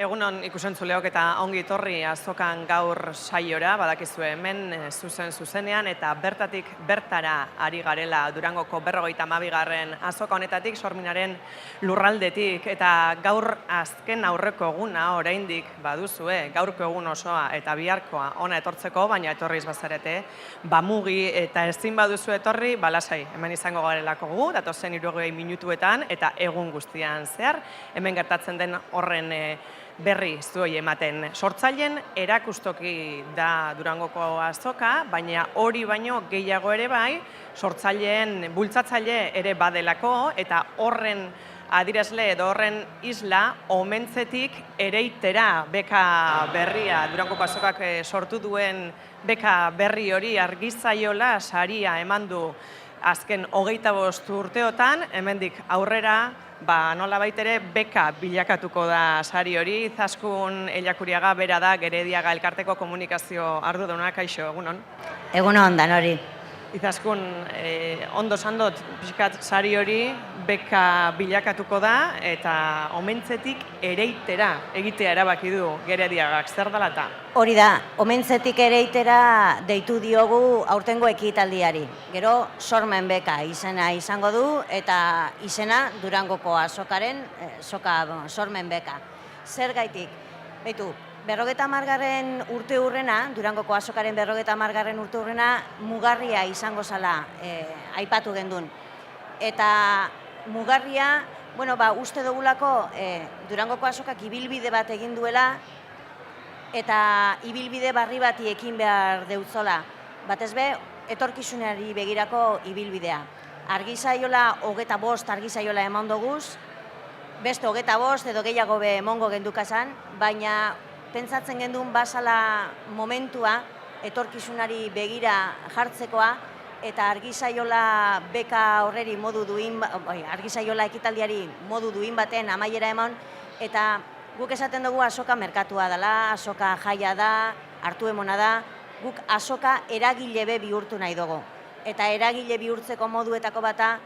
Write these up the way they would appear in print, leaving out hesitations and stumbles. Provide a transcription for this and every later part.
Egunon ikusentzuleok eta ongi etorri azokan gaur saiora, badakizue hemen zuzenean eta bertatik bertara ari garela Durangoko 52. azoka honetatik, Sorminaren lurraldetik, eta gaur azken aurreko eguna oraindik baduzue, gaurko egun osoa eta biharkoa ona etortzeko, baina etorriz bazarete, bamugi eta ezin baduzu etorri, balasai, hemen izango garelako gu, datozen 60 minutuetan eta egun guztian zehar, hemen gertatzen den horren berri zuei ematen. Sortzaileen erakustoki da Durangoko azoka, baina hori baino gehiago ere bai, sortzaileen bultzatzaile ere badelako, eta horren adirazle edo horren isla omentzetik ereitera beka berria, Durangoko azokak sortu duen beka berri hori Argizaiola saria eman du azken 25 urteotan, hemendik aurrera nola baitere beka bilakatuko da sari hori. Izaskun Ellakuriaga bera da Gerediaga elkarteko komunikazio arduradunak, kaixo, egunon? Egunon, Danori. Izaskun, ondo sandot, pixkat sari hori beka bilakatuko da eta omentzetik ereitera egitea erabaki du Gerediagak, zer dela eta? Hori da, omentzetik ereitera deitu diogu aurtengo ekitaldiari. Gero, sormen beka izena izango du eta izena Durangoko azokaren sormen beka. Zer gaitik? Beitu, 50. urte hurrena, Durangoko azokaren 50. urte hurrena, mugarria izango zala aipatu gendun. Eta mugarria, uste dugulako Durangoko azokak ibilbide bat egin duela, eta ibilbide barri bati ekin behar deutzola. Batez be, etorkizunari begirako ibilbidea. Argizaiola 25 argizaiola eman doguz, beste 25 edo gehiago be emongo gendukazan, baina pentsatzen gendun basala momentua etorkizunari begira jartzekoa, eta Argizaiola beka horreri Argizaiola ekitaldiari modu duin baten amaiera eman, eta guk esaten dugu azoka merkatua dela, azoka jaia da, hartu emona da, guk azoka eragile be bihurtu nahi dugu. Eta eragile bihurtzeko moduetako bata,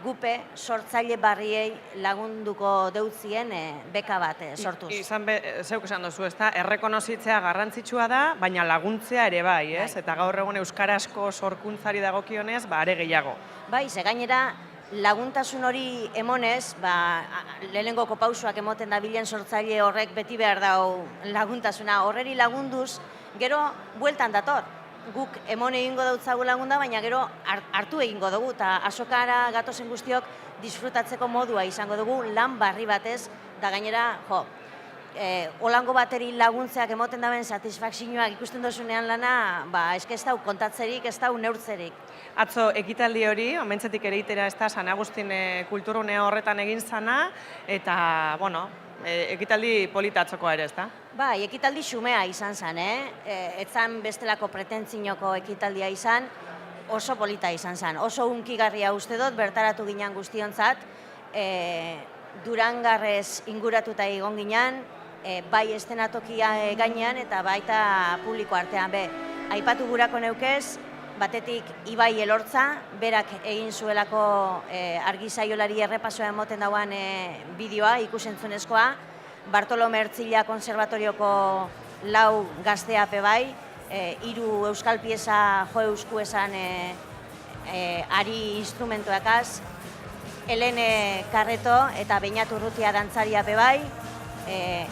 gupe sortzaile barriei lagunduko deutzien beka bat sortuz. Zeuk esan duzu, ezta, errekonozitzea garrantzitsua da, baina laguntzea ere bai, ez? Eta gaur egun euskarazko sorkuntzari dagokionez, are gehiago. Bai, ze gainera, laguntasun hori emonez, lehenengoko pausoak emoten da bilen sortzaile horrek beti behar dau laguntasuna. Horreri lagunduz, gero bueltan dator. Guk emon egingo dautzagu lagunda, baina gero hartu egingo dugu, eta azokara gatozen guztiok disfrutatzeko modua izango dugu lan barri batez, da gainera, holango bateri laguntzeak emoten daben satisfakzioak ikusten dozunean lana, ez dau kontatzerik, ez dau neurtzerik. Atzo ekitaldi hori, omentzetik ereitera ez da San Agustin kulturune horretan egin zana, eta, ekitaldi polita atzokoa ere, ez da? Bai, ekitaldi xumea izan zen, etzan bestelako pretentzinoko ekitaldia izan, oso polita izan zen, oso hunkigarria uste dut, bertaratu ginen guztionzat, Durangarrez inguratuta egon ginen, bai estenatokia gainean eta baita publiko artean be. Aipatu gurako neukez, batetik Ibai Elortza, berak egin zuelako Argizaiolari errepasoa emoten dauan bideoa, ikusentzunezkoa, Bartolome Ertzila Konservatorioko 4 gazteape bai, 3 euskal pieza jo eusku esan ari instrumentuakaz, Helene Karreto eta Beñat Urrutia dantzariape bai,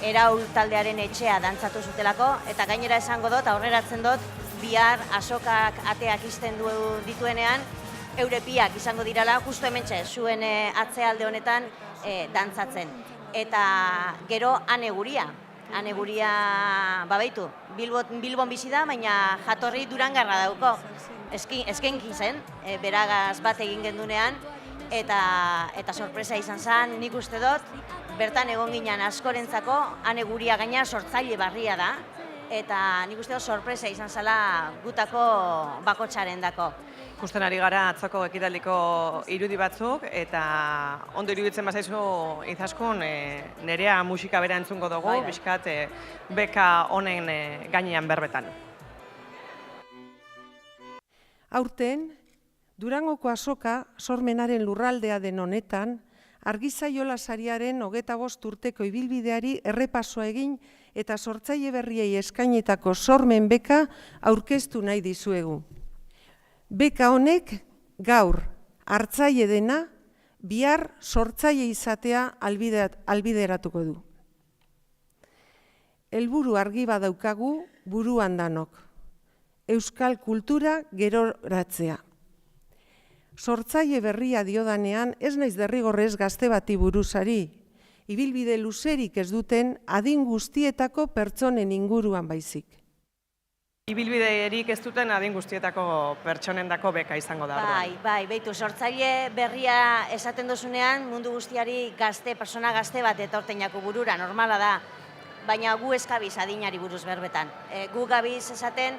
Eraul taldearen etxea dantzatu zutelako, eta gainera esango dut, aurreratzen dut, bihar azokak ateak izten dituenean, eurepiak izango dirala, justu hementxe, zuen atzealde honetan dantzatzen. Eta gero Ane Guria, babaitu, Bilbon bizi da, baina jatorri Durangarra dauko. Eskenki zen, beragaz bat egin gendunean, eta sorpresa izan zen, nik uste dut, bertan egon ginen askorentzako, Ane Guria gaina sortzaile barria da, eta nik uste dut sorpresa izan zela gutako bakotxaren dako. Ikusten ari gara atzoko ekitaldiko irudi batzuk, eta ondo iruditzen bazaizu Izaskun, nerea musika bera entzungo dugu, bizkat beka honen gainean berbetan. Aurten, Durangoko azoka, sormenaren lurraldea den honetan, Argizaiola sariaren 25 urteko ibilbideari errepasoa egin eta sortzaile berriei eskainetako sormen beka aurkeztu nahi dizuegu. Beka honek gaur hartzaile dena, bihar sortzaile izatea albideratuko du. Helburu argi badaukagu buruan danok. Euskal kultura geroratzea. Sortzaile berria diodanean ez naiz derrigorrez gazte bati buruzari, ibilbide luzerik ez duten adin guztietako pertsonen inguruan baizik. Ibilbiderik ez duten adin guztietako pertsonendako beka izango da. Bai, beitu, sortzaile berria esaten dozunean mundu guztiari persona gazte bat etorten jako burura, normala da, baina gu eskabiz adinari buruz berbetan. Gu gabiz esaten,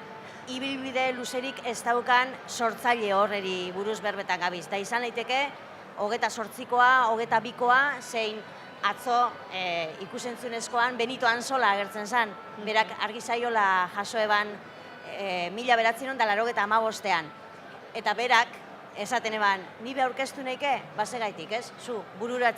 ibilbide luzerik ez daukan sortzaile horreri buruz berbetan gabiz. Da izan daiteke, 28koa, 22koa, zein atzo ikusentzunezkoan Benito Anzola agertzen zen. Berak Argizaiola jaso eban 1985ean. Eta berak, esaten eban, ni be aurkeztu neike, basegaitik, ez? Zu, burura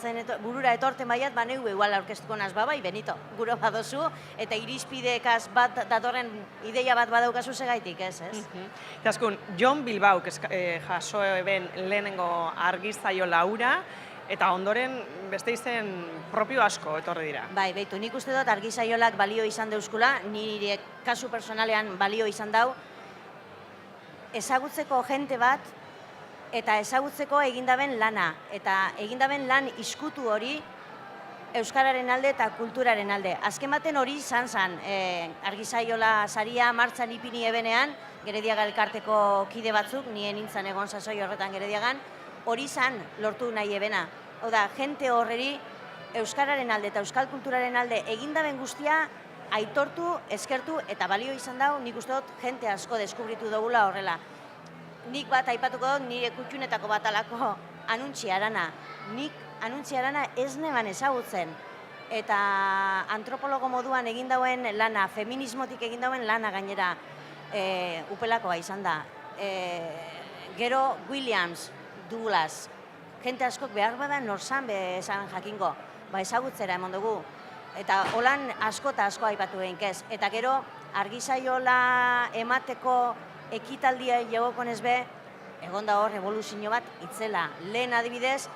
etorten baiat, neu igual aurkeztuko naz babai, Benito, guro badozu, eta irizpidekaz bat datorren ideia bat badaukazu segaitik, ez? Eta azkun, Jon Bilbauk jaso eben lehenengo Argizaiola hura, eta ondoren beste izen propio asko etorri dira. Bai, beitu, nik uste dut Argizaiolak balio izan deuskula, nire kasu personalean balio izan dau, ezagutzeko jente bat, eta ezagutzeko egindaben lana, eta egindaben lan iskutu hori euskararen alde eta kulturaren alde. Azken baten hori izan zen, Argizaiola saria martxan ipini ebenean, Gerediaga elkarteko kide batzuk, nien nintzen egon sasoi horretan Gerediagan, hori izan lortu nahi ebena. Oda, jente horreri euskararen alde eta euskal kulturaren alde egindaben guztia aitortu, eskertu eta balio izan dau, nik uste dut jente asko deskubritu dugula horrela. Nik bat aipatuko dut nire kutxunetako bat alako anuntziarana. Nik anuntziarana ez neban ezagutzen. Eta antropologo moduan egin dauen lana, feminismotik egin dauen lana gainera upelakoa izan da. Gero Williams, Douglas, jente askok behar bada norzan esan jakingo, ezagutzera emon dugu. Eta holan asko eta asko aipatu behinkez. Eta gero Argizaiola emateko ekitaldia jegokonez be, egon da hor evoluzio bat itzela. Lehen adibidez,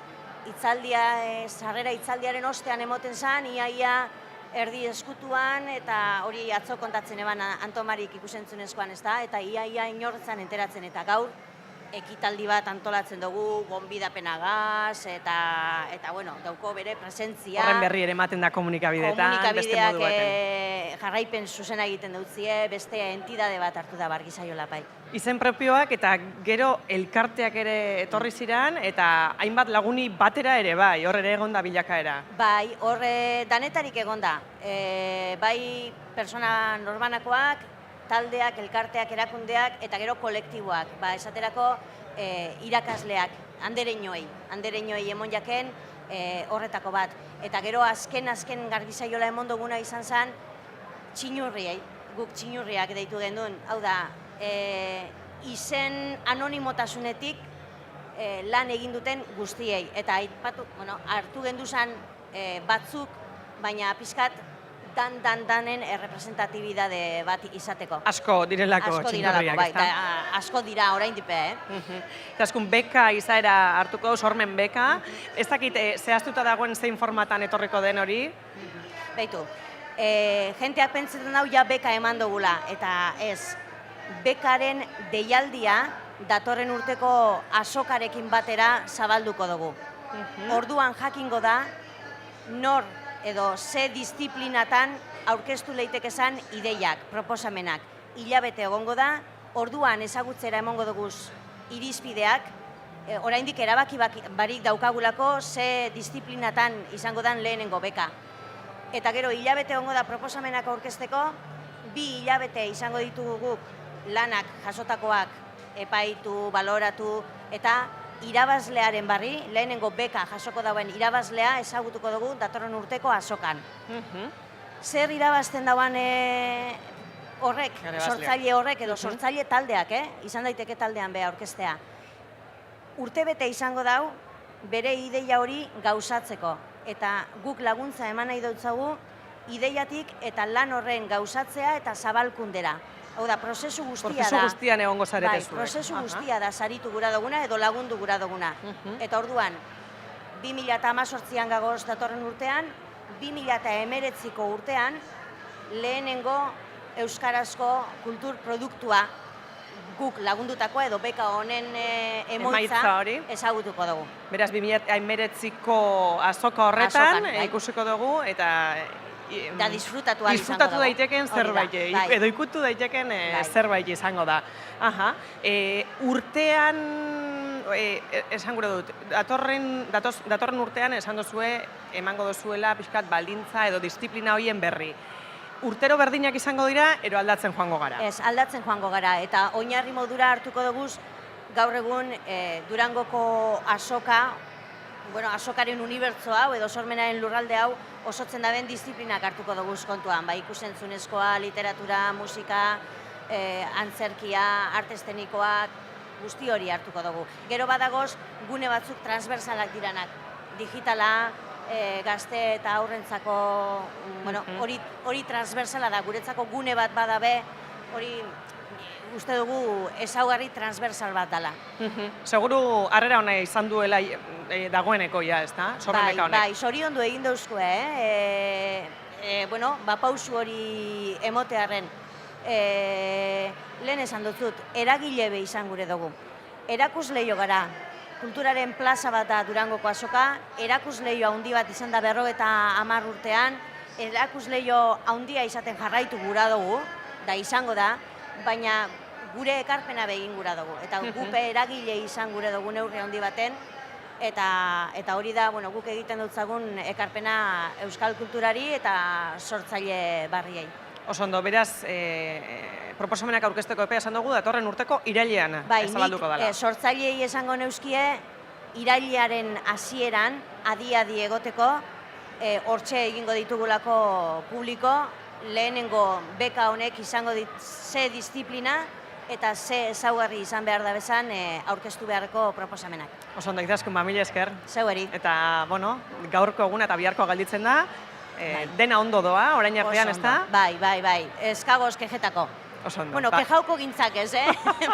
sarrera itzaldiaren ostean emoten zen, iaia erdi eskutuan, eta hori atzo kontatzen eban Antomarik ikusentzunezkoan ez da, eta iaia inortzan enteratzen, eta gaur ekitaldi bat antolatzen dugu, gonbidapenagaz, eta bueno, dauko bere presentzia. Horren berri ere ematen da komunikabideetan, beste modu baten. Jarraipen zuzena egiten dutzie, beste entidade bat hartu da Argizaiola bai. Izen propioak eta gero elkarteak ere etorri ziren, eta hainbat laguni batera ere bai, hor ere egon da bilakaera. Bai, hor danetarik egon da. Bai, persona norbanakoak, taldeak, elkarteak, erakundeak, eta gero kolektiboak. Esaterako irakasleak, andereinoei emon jaken horretako bat. Eta gero azken Argizaiola emon duguna izan zen, txinurriei, guk txinurriak deitu gendun. Hau da, izen anonimotasunetik lan egin duten guztiei. Eta hartu genduzan batzuk, baina pizkat danen errepresentatibidade bat izateko. Asko direlako txinurriak, bai, asko dira orain dipe, Eta azkun beka izaera hartuko, sormen beka, ez dakit zehaztuta dagoen zein formatan etorriko den hori? Beitu, jenteak pentsetan hau ja beka eman dugula, eta ez, bekaren deialdia datorren urteko azokarekin batera zabalduko dugu. Orduan jakingo da, nor edo ze disiplinatan aurkeztu leiteke zan ideiak, proposamenak. Hilabete egongo da, orduan ezagutzera emongo duguz irizpideak, oraindik erabaki barik daukagulako ze disiplinatan izango dan lehenengo beka. Eta gero hilabete egongo da proposamenak aurkezteko, 2 hilabete izango ditugu guk lanak jasotakoak epaitu, baloratu, eta irabazlearen barri, lehenengo beka jasoko dauen irabazlea ezagutuko dugu datorren urteko azokan. Zer irabazten dauan horrek, sortzaile horrek edo sortzaile taldeak, izan daiteke taldean beha orkestea. urtebete izango dau bere ideia hori gauzatzeko. Eta guk laguntza eman nahi dutzagu ideiatik eta lan horren gauzatzea eta zabalkundera. Hau da, prozesu guztia da. Prozesu guztian egongo zarete zuek. Prozesu guztia da saritu gura duguna edo lagundu gura duguna. Eta orduan, 2018an gagoz datorren urtean, 2019ko urtean, lehenengo euskarazko kultur produktua guk lagundutakoa edo beka honen emaitza ezagutuko dugu. Beraz, 2019ko azoka horretan ikusiko dugu eta da disfrutatu daiteken zerbait, edo ikutu daiteken zerbait izango da. Urtean, esan gure dut, datorren urtean esan duzue, emango duzuela pixkat baldintza edo disiplina horien berri. Urtero berdinak izango dira, ero aldatzen joango gara? Ez, aldatzen joango gara, eta oinarri modura hartuko dugu gaur egun Durangoko azoka, azokaren unibertso hau edo sormenaren lurralde hau osotzen daben disiplinak hartuko dugu kontuan, ikusentzunezkoa, literatura, musika, antzerkia, arte eszenikoak, guzti hori hartuko dugu. Gero badagoz, gune batzuk transversalak diranak, digitala, gazte eta aurrentzako, hori transversala da, guretzako gune bat badabe, hori uste dugu ezaugarri transversal bat dela. Seguru harrera hona izan duela dagoeneko, ezta? Sormenbeka honek. Bai, zoriondu egin dauzko, pausu hori emotearen. Lehen esan dutzut, eragilebe izan gure dugu. Erakusleio gara, kulturaren plaza bat da Durangoko azoka, erakusleio handi bat izan da 50 urtean, erakusleio handia izaten jarraitu gura dugu, da izango da, baina gure ekarpena begin gura dugu. Eta gupe eragile izan gure dugu neurri handi baten, eta hori da guk egiten dutzagun ekarpena euskal kulturari eta sortzaile barriei. Oso ondo, beraz, proposamenak aurkezteko epea esan dugu, datorren urteko irailean zabalduko dela. Bai, nik sortzailei esango neuzkie, irailearen hasieran adi-adi egoteko, hortxe egingo ditugulako publiko, lehenengo beka honek izango ze disiplina eta ze ezaugarri izan behar da bezan aurkeztu beharreko proposamenak. Oso ondo, izaskun, mila esker. Zeueri. Eta, gaurko eguna eta biharko galditzen da, dena ondo doa, orain artean, ez da? Bai, eskagoz kejetako. Oso ondo. Kejauko gintzak ez,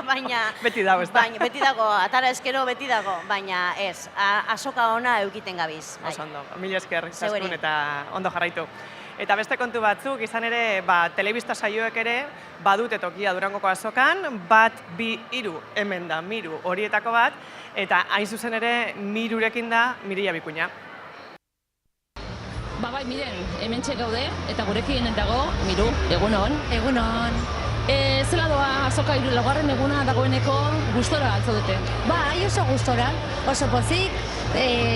baina... Beti dago, ez da? Beti dago, atara eskero beti dago, baina ez, azoka ona eukiten gabiz. Oso ondo, mila esker, izaskun, eta ondo jarraitu. Eta beste kontu batzuk, izan ere, telebista saioek ere, badute tokia Durangoko azokan, 1, 2, 3, hemen da, Miru horietako bat, eta hain zuzen ere, Mirurekin da Mireia Bikuña. Bai, miren, hemen gaude, eta gurekin dago, Miru, egunon. Egunon. Zela doa azoka 3. eguna dagoeneko gustora altzaudete? Bai, oso gustora, oso pozik,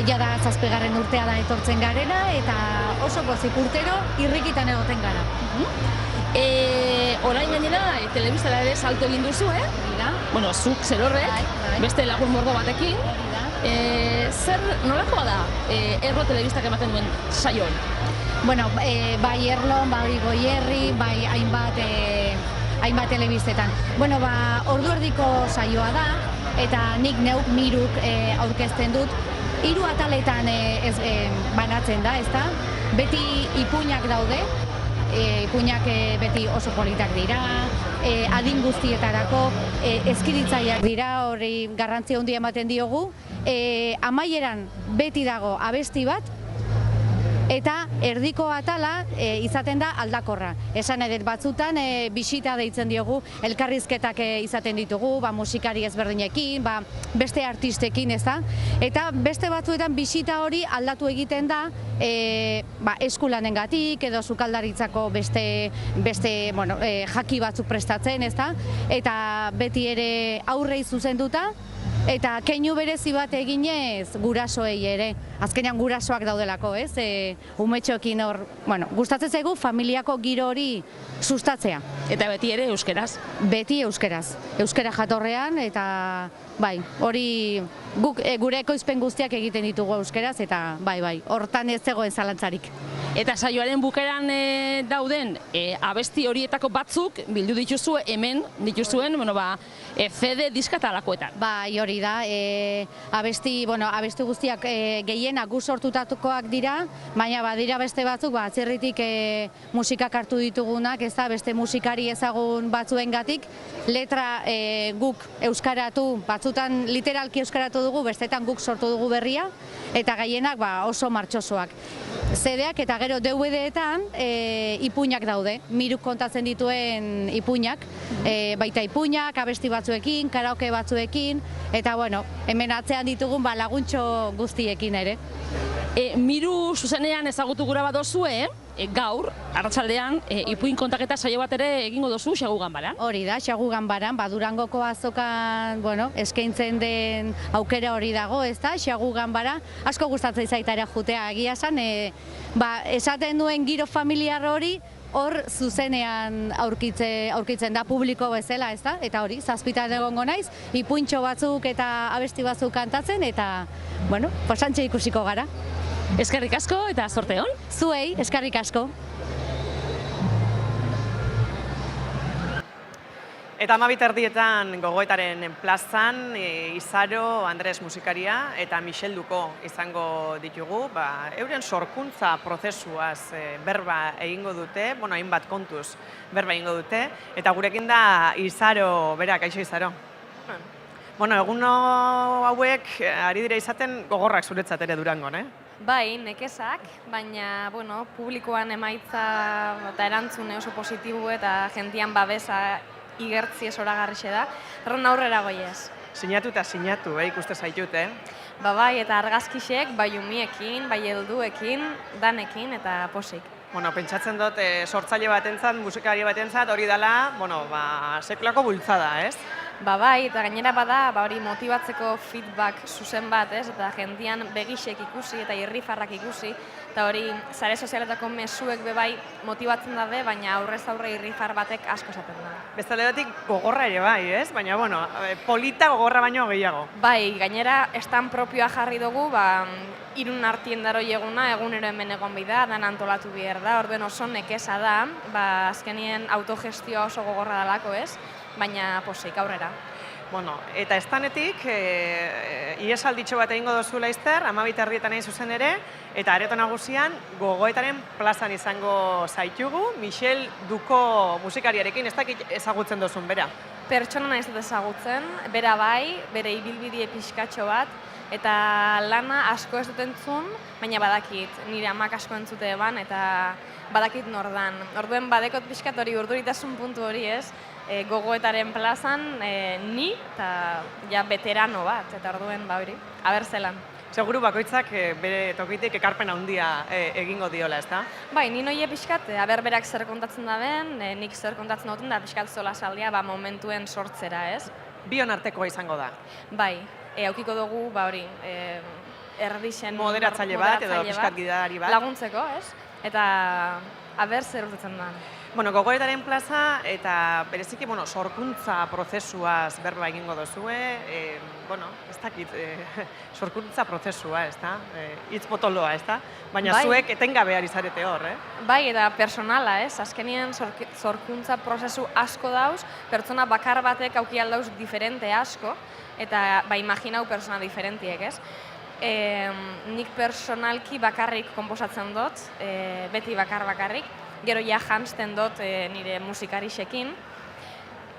jada 7. urtea da etortzen garena, eta oso pozik urtero irrikitan egoten gara. Orain gainera, telebistara ere salto egin duzu, Bueno, zuk zer horrek, beste lagun mordo batekin. Zer nolakoa da Erlo telebistak ematen duen saioan? Bueno, bai Erlon, bai Goierri, bai hainbat telebistetan. Bueno, ordu erdiko saioa da, eta nik neuk Miruk aurkezten dut. 3 ataletan banatzen da, ezta? Beti ipuinak daude, ipuinak beti oso politak dira, adin guztietarako, eskiritzaileak dira, hori garrantzia handia ematen diogu. Amaieran beti dago abesti bat, eta erdiko atala izaten da aldakorra. Esan edet batzutan bisita deitzen diogu, elkarrizketak izaten ditugu, musikari ezberdinekin, beste artistekin, ez da? Eta beste batzuetan bisita hori aldatu egiten da eskulanengatik edo sukaldaritzako beste jaki batzuk prestatzen, ez da? Eta beti ere aurrei zuzenduta, eta keinu berezi bat eginez gurasoei ere. Azkenean gurasoak daudelako, ez? Umetxoekin hor, gustatzen zaigu familiako giro hori sustatzea. Eta beti ere euskeraz? Beti euskeraz. Euskera jatorrean, eta bai, hori guk gure ekoizpen guztiak egiten ditugu euskeraz, eta bai, hortan ez zegoen zalantzarik. Eta saioaren bukaeran dauden abesti horietako batzuk bildu dituzue hemen dituzuen CD diska talakoetan. Bai, hori da, abesti guztiak gehienak gu sortutakoak dira, baina badira beste batzuk, atzerritik musikak hartu ditugunak, ez da, beste musikari ezagun batzuengatik, letra guk euskaratu, batzutan literalki euskaratu dugu, bestetan guk sortu dugu berria, eta gehienak oso martxosoak. CD-ak eta gero DVD-etan ipuinak daude, Miruk kontatzen dituen ipuinak, baita ipuinak, abesti batzuekin, karaoke batzuekin, eta hemen atzean ditugun laguntxo guztiekin ere. Miru zuzenean ezagutu gura badozue, gaur, arratsaldean, ipuin kontaketa saio bat ere egingo dozu Xagu Ganbaran. Hori da, Xagu Ganbaran, Durangoko azokan eskaintzen den aukera hori dago, ez da, Xagu Ganbara, asko gustatzen zaitara jutea egia esan, esaten duen giro familiar hori, hor zuzenean aurkitzen da publiko bezala, ez da? Eta hori, zazpitan egongo naiz, ipuintxo batzuk eta abesti batzuk kantatzen, eta, posantxe ikusiko gara. Eskerrik asko eta zorte hon. Zuei, eskerrik asko. Eta 12:00 gogoetaren plazan Izaro Andres musikaria eta Michel Duko izango ditugu, euren sorkuntza prozesuaz berba egingo dute, hainbat kontuz berba egingo dute, eta gurekin da Izaro, berak, kaixo Izaro. Egun hauek ari dira izaten gogorrak zuretzat ere Durangon, Bai, nekezak, baina, publikoan emaitza eta erantzune oso positibo eta jentian babesa igertzi ez oragarrixe da, erron aurrera goiez. Sinatu eta sinatu, ikuste zaitut, Bai, eta argazkixek, bai umiekin, bai helduekin, danekin eta posik. Pentsatzen dut, sortzaile batentzat, musikari batentzat, hori dela, sekulako bultzada, ez? Bai, eta gainera bada, hori motibatzeko feedback zuzen bat, ez? Eta jendian begixek ikusi eta irrifarrak ikusi, eta hori sare sozialetako mezuek bebai motibatzen dabe, baina aurrez aurre irrifar batek asko esaten da. Bezaletik gogorra ere bai, ez? Baina, polita gogorra baino gehiago. Bai, gainera, estan propioa jarri dugu, irun artien daro eguna, egunero hemen egon bida, dan antolatu behar da, orduen oso nekeza da, azkenien autogestioa oso gogorra dalako, ez? Baina posik aurrera. Eta estanetik, iesalditxo bat egingo dozu laizter, 12:00 nahi zuzen ere, eta areto nagusian gogoetaren plazan izango zaitugu, Michel Duko musikariarekin, ez dakit ezagutzen dozun, bera? Pertsona nahiz dut ezagutzen, bera bai, bere ibilbidie pixkatxo bat, eta lana asko ez dut entzun, baina badakit, nire amak asko entzute eban, eta badakit nordan. Orduen badekot pixkat hori urduritasun puntu hori ez, gogoetaren plazan ni eta ja veterano bat, eta orduen hori, aber zelan. Seguru bakoitzak bere tokitik ekarpen handia egingo diola, ezta? Bai, ni noie pixkat, berak zer kontatzen da ben, nik zer kontatzen duten da pixkat zola saldia momentuen sortzera, ez? Bion artekoa izango da? Bai, aukiko dugu, hori, erdixen moderatzaile bat edo pixkat gidari bat. Laguntzeko, ez? Eta aber zer urtetzen da. Gogoetaren plaza eta bereziki, sorkuntza prozesuaz berba egingo dozue, ez dakit, sorkuntza prozesua, ez da? Hitz potoloa, ez da? Baina zuek etengabe ari zarete hor, Bai, eta personala, ez? Azkenien sorkuntza prozesu asko dauz, pertsona bakar batek auki aldauz diferente asko, eta imaginau persona diferentiek, ez? Nik personalki bakarrik konposatzen dut, beti bakarrik, gero ja jantzten dut nire musikarixekin,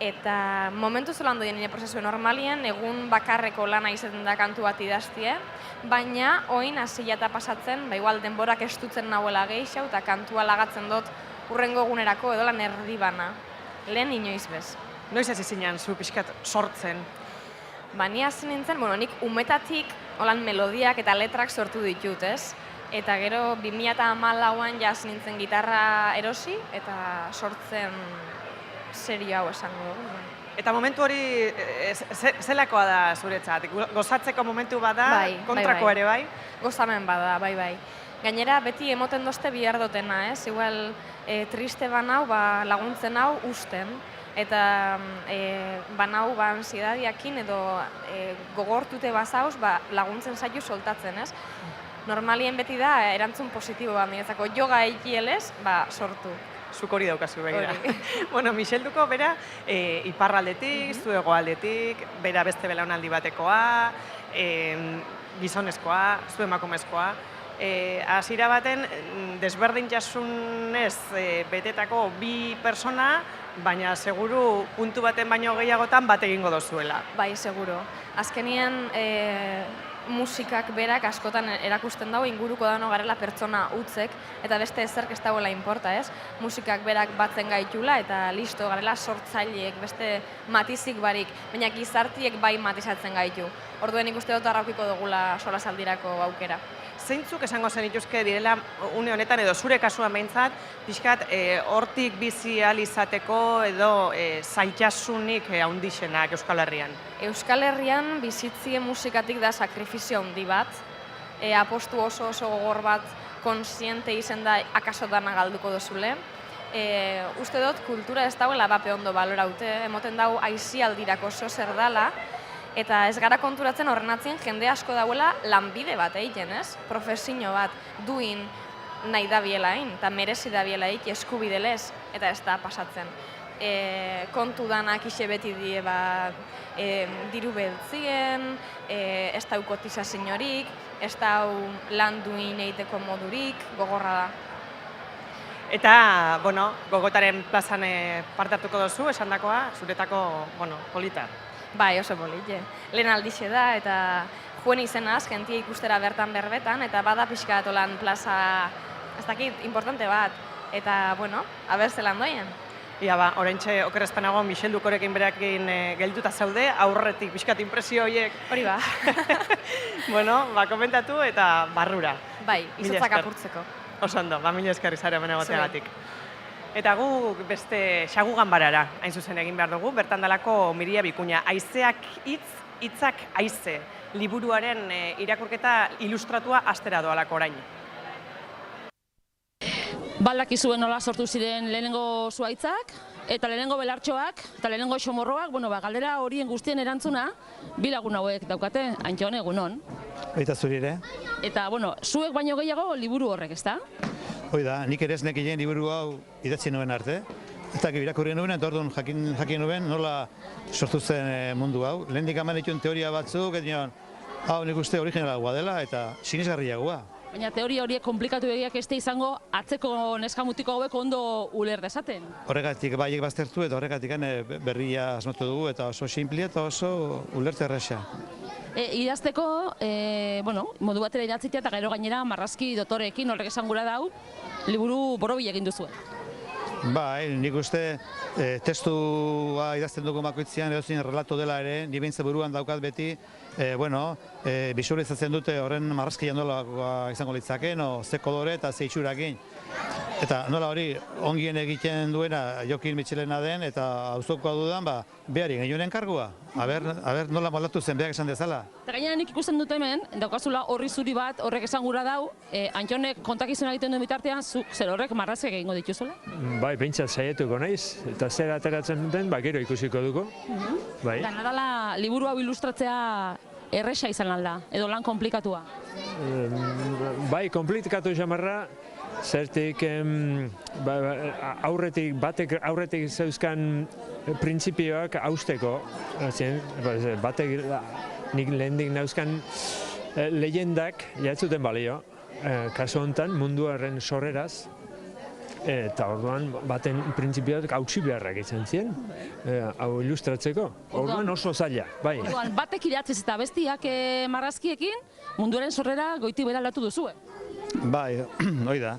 eta momentu zolan doien nire prozesu normalien, egun bakarreko lana izaten da kantu bat idaztie, baina oin hasi eta pasatzen, igual denborak estutzen nahuela gehiago, eta kantua lagatzen dut urrengo egunerako edo lan erdibana. Lehen inoiz bez. Noiz hasi zinen zu pixkat sortzen? Ni hasi nintzen, nik umetatik holan melodiak eta letrak sortu ditut, ez? Eta gero 2014an ja hasi nintzen gitarra erosi eta sortzen serio hau esango dugu. Eta momentu hori zelakoa da zuretzat? Gozatzeko momentu bada, kontrako ere bai? Gozamen bada, bai. Gainera beti emoten dozte bihar dutena, ez? Igual triste banau, laguntzen hau usten. Eta banau ansiedadiakin edo gogortute bazauz laguntzen zaitu soltatzen, ez? Normalien beti da erantzun positiboa niretzako yoga egielez, sortu. Zuk hori daukazu begira. Hori. Bueno, Michelduko bera iparraldetik, zu hegoaldetik, bera beste belaunaldi batekoa, gizonezkoa, zu emakumezkoa. Hasiera baten desberdintasunez betetako bi persona, baina seguru puntu baten baino gehiagotan bat egingo dozuela. Bai, seguro. Azkenien musikak berak askotan erakusten dago inguruko dano garela pertsona utzek, eta beste ezerk ez dagoela inporta, ez? Musikak berak batzen gaitula eta listo garela sortzaileek, beste matizik barik, baina gizartiek bai matizatzen gaitu. Orduen ikuste dut arraukiko dugula solasaldirako aukera. Zeintzuk esango zenituzke direla une honetan edo zure kasuan behintzat, pixkat hortik bizi ahal izateko edo zaitasunik handixenak Euskal Herrian? Euskal Herrian bizitzie musikatik da sakrifizio handi bat, apostu oso gogor bat konsiente izen da akaso dana galduko dozule. Uste dut kultura ez dagoela bape ondo baloraute, emoten dago aisialdirako oso zer dala, eta ez gara konturatzen horren atzien jende asko dauela lanbide bat egiten, ez? Profesio bat duin nahi dabielain, eta merezi dabielaik eskubidelez, eta ez da pasatzen. Kontu danak ise beti die diru beltzien, ez dau kotizaziorik, ez dau lan duin egiteko modurik, gogorra da. Eta, gogotaren plazan parte hartuko duzu, esandakoa, zuretako, polita. Bai, oso polite. Lehen aldixe da, eta juen izenaz, jentia ikustera bertan berbetan, eta bada pixka lan plaza, ez dakit, importante bat. Eta, aber zelan doien. Ia oraintxe okerrezpanago Micheldukorekin berakin gelduta zaude, aurretik pixkat impresio horiek. Hori ba. Komentatu eta barrura. Bai, izotzak apurtzeko. Oso ondo, mila esker izare hemen egoteagatik. Eta guk beste xagu ganbarara, hain zuzen egin behar dugu, bertan dalako Miria Bikuña, Haizeak hitz, hitzak haize, liburuaren irakurketa ilustratua astera doalako orain. Baldakizuen nola sortu ziren lehenengo zuhaitzak, eta lehenengo belartxoak, eta lehenengo xomorroak, galdera horien guztien erantzuna, bi lagun hauek daukate, Antxon, egunon. Eta zuri ere. Eta, zuek baino gehiago liburu horrek, ezta? Hoi da, nik ere ez nekien liburu hau idatzi nuen arte. Eta irakurri nuen, eta orduan jakin nuen nola sortu zen mundu hau. Lehendik eman dituen teoria batzuk, eta hau nik uste originalagoa dela, eta sinisgarriagoa. Baina teoria horiek komplikatu egiak ez izango atzeko neskamutiko hauek ondo uler dezaten. Horregatik baiek baztertu eta horregatik berria asmatu dugu eta oso sinplia eta oso ulerte erresa. Idazteko, modu batera idatzitea eta gero gainera marrazki dotoreekin horrek esan gura dau, liburu borobila egin duzuen. Bai, nik uste testua idazten dugu bakoitzean edozin relato dela ere, ni behintzen buruan daukat beti, bisurizatzen dute horren marrazkia nolakoa izango litzaken, ze kolore eta ze itxurakin. Eta nola hori ongien egiten duena Jokin Michelena den eta auzokoa dudan, behari gehionen kargua. Aber nola moldatu zen beak esan dezala. Eta gainera nik ikusten dut hemen, daukazula horri zuri bat horrek esan gura dau, Antxonek kontakizuna egiten duen bitartean, zuk zer horrek marrazek egingo dituzula? Bai, behintzat saietuko naiz, eta zer ateratzen duten, gero ikusiko dugu. Eta nadala liburu hau ilustratzea erresa izan alda, edo lan komplikatua? Bai, komplikatu jamarra, zertik aurretik zeuzkan printzipioak hausteko. Batek nik lehendik nauzkan lehendak jatzuten balio. Kasu honetan munduaren sorreraz, eta orduan baten printzipioak hautsi beharrak izan ziren, hau ilustratzeko. Orduan oso zaila, bai. Orduan batek idatziz eta bestiak marrazkiekin munduaren sorrera goiti bera aldatu duzue. Bai, hoi da.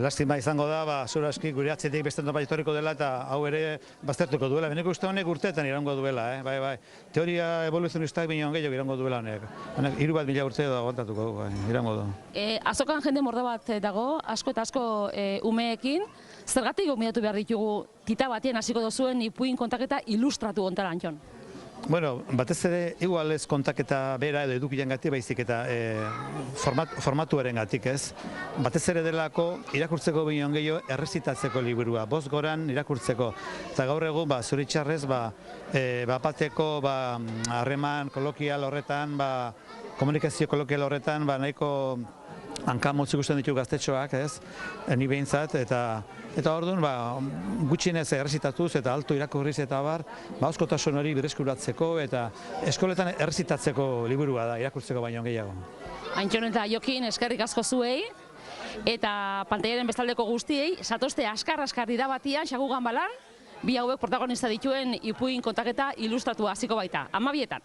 Lastima izango da, zure aski gure atzetik beste bat etorriko dela eta hau ere baztertuko duela. Beneko uste honek urteetan irango duela, bai. Teoria evoluzionistak bineon gehiago irango duela honek. 3.000 urte edo aguantatuko du, irango du. Azokan jende mordo bat dago, asko eta asko umeekin. Zergatik gomidatu behar ditugu tita batien hasiko duzuen ipuin kontaketa ilustratu ontara, Antxon? Bueno, batez ere, igual ez kontaketa bera edo edukien gati baizik eta formatuaren gatik ez. Batez ere delako irakurtzeko bineon gehiago errezitatzeko liburua, bost goran irakurtzeko. Eta gaur egun, zoritxarrez, bapateko harreman kolokial horretan, komunikazio kolokial horretan nahiko hankamotz ikusten ditu gaztetxoak, ez? Ni behintzat, eta orduan gutxienez errezitatuz eta alto irakurriz eta askotasun hori berreskuratzeko eta eskoletan errezitatzeko liburua da, irakurtzeko baino gehiago. Antxon eta Jokin eskerrik asko zuei, eta pantailaren bestaldeko guztiei, zatozte askar dira batian, xagugan balan, bi hauek protagonista dituen ipuin kontaketa ilustratua hasiko baita, 12etan.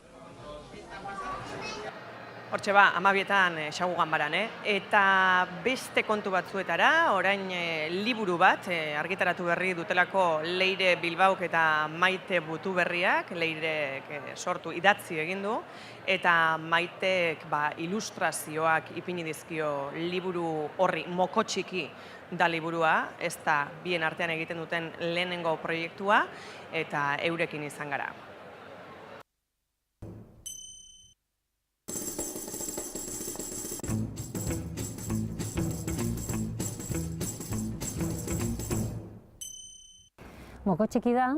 Hortxe 12etan xagugan baran, eta beste kontu batzuetara, orain liburu bat argitaratu berri dutelako Leire Bilbauk eta Maite Butuberriak, Leirek sortu idatzi egin du, eta Maitek ilustrazioak ipini dizkio liburu horri Moko Txiki da liburua, ez da bien artean egiten duten lehenengo proiektua, eta eurekin izan gara. Moko Txiki da,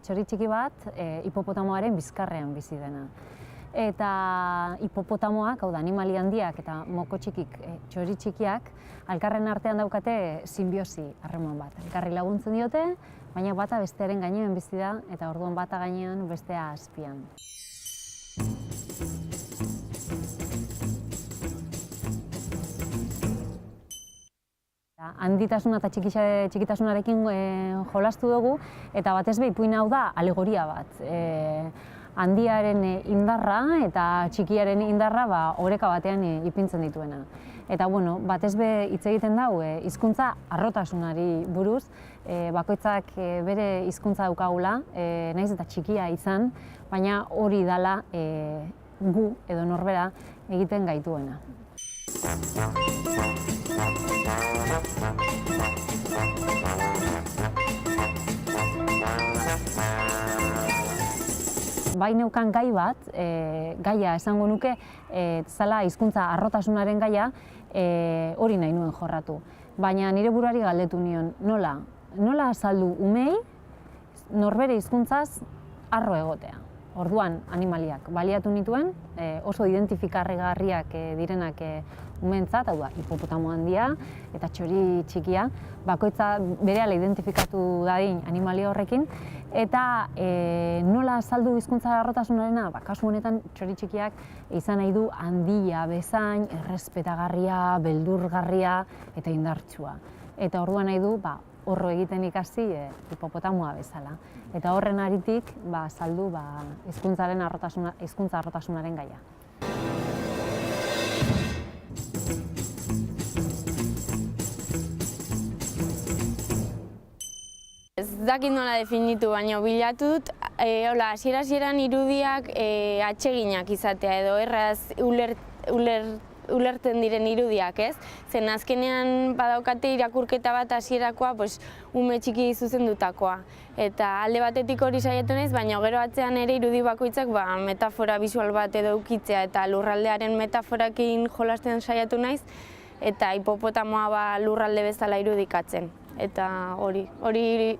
txori txiki bat, hipopotamoaren bizkarrean bizi dena. Eta hipopotamoak, hau da, animali handiak eta moko txikik, txori txikiak, elkarren artean daukate sinbiosi harreman bat. Elkarri laguntzen diote, baina bata bestearen gainean bizi da, eta orduan bata gainean bestea azpian. Handitasuna eta txikitasunarekin jolastu dugu, eta batez be ipuin hau da alegoria bat. Handiaren indarra eta txikiaren indarra oreka batean ipintzen dituena. Eta batez be hitz egiten dau hizkuntza harrotasunari buruz, bakoitzak bere hizkuntza daukagula, naiz eta txikia izan, baina hori dala gu edo norbera egiten gaituena. Bai neukan gai bat, gaia esango nuke, zela hizkuntza harrotasunaren gaia, hori nahi nuen jorratu. Baina nire buruari galdetu nion, nola azaldu umei norbere hizkuntzaz harro egotea. Orduan animaliak baliatu nituen, oso identifikarrigarriak direnak umeentzat, hau da, hipopotamo handia eta txori txikia, bakoitza berehala identifikatu dadin animalia horrekin, eta nola azaldu hizkuntza harrotasunarena, kasu honetan txori txikiak izan nahi du handia, bezain, errespetagarria, beldurgarria eta indartsua. Eta orduan nahi du, horro egiten ikasi hipopotamoa bezala. Eta horren aritik, azaldu hizkuntza harrotasunaren gaia. Ez dakit nola definitu, baina bilatu dut, hasiera-hasieran irudiak atseginak izatea edo erraz ulertzen diren irudiak, ez? Zen azkenean badaukate irakurketa bat hasierakoa ume txiki zuzendutakoa. Eta alde batetik hori saiatu naiz, baina gero atzean ere irudi bakoitzak metafora bisual bat edo ukitzea eta lurraldearen metaforakin jolasten saiatu naiz, eta hipopotamoa lurralde bezala irudikatzen. Eta hori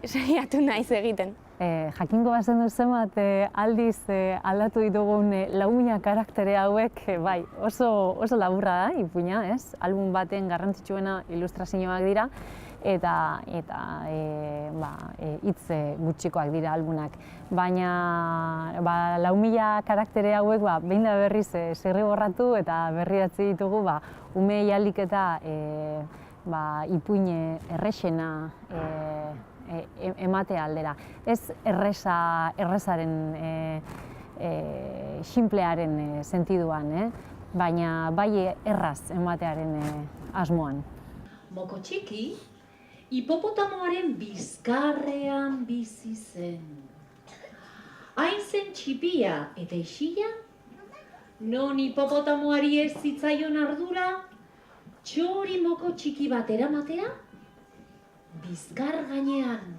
saiatu naiz egiten. Jakingo bazen duzen bat aldiz aldatu ditugun laumina karaktere hauek, oso laburra da ipuina, ez? Album baten garrantzitsuena ilustrazioak dira, eta hitz gutxikoak dira albunak. Baina laumila karaktere hauek behin da berriz zirriborratu eta berridatzi ditugu umei ahalik eta ipuin errexena ematea aldera. Ez errezaren, sinplearen sentiduan, baina bai erraz ematearen asmoan. Moko Txiki, hipopotamoaren bizkarrean bizi zen. Hain zen txipia eta isila, non hipopotamoari ez zitzaion ardura, txori moko txiki bat eramatea, bizkar gainean.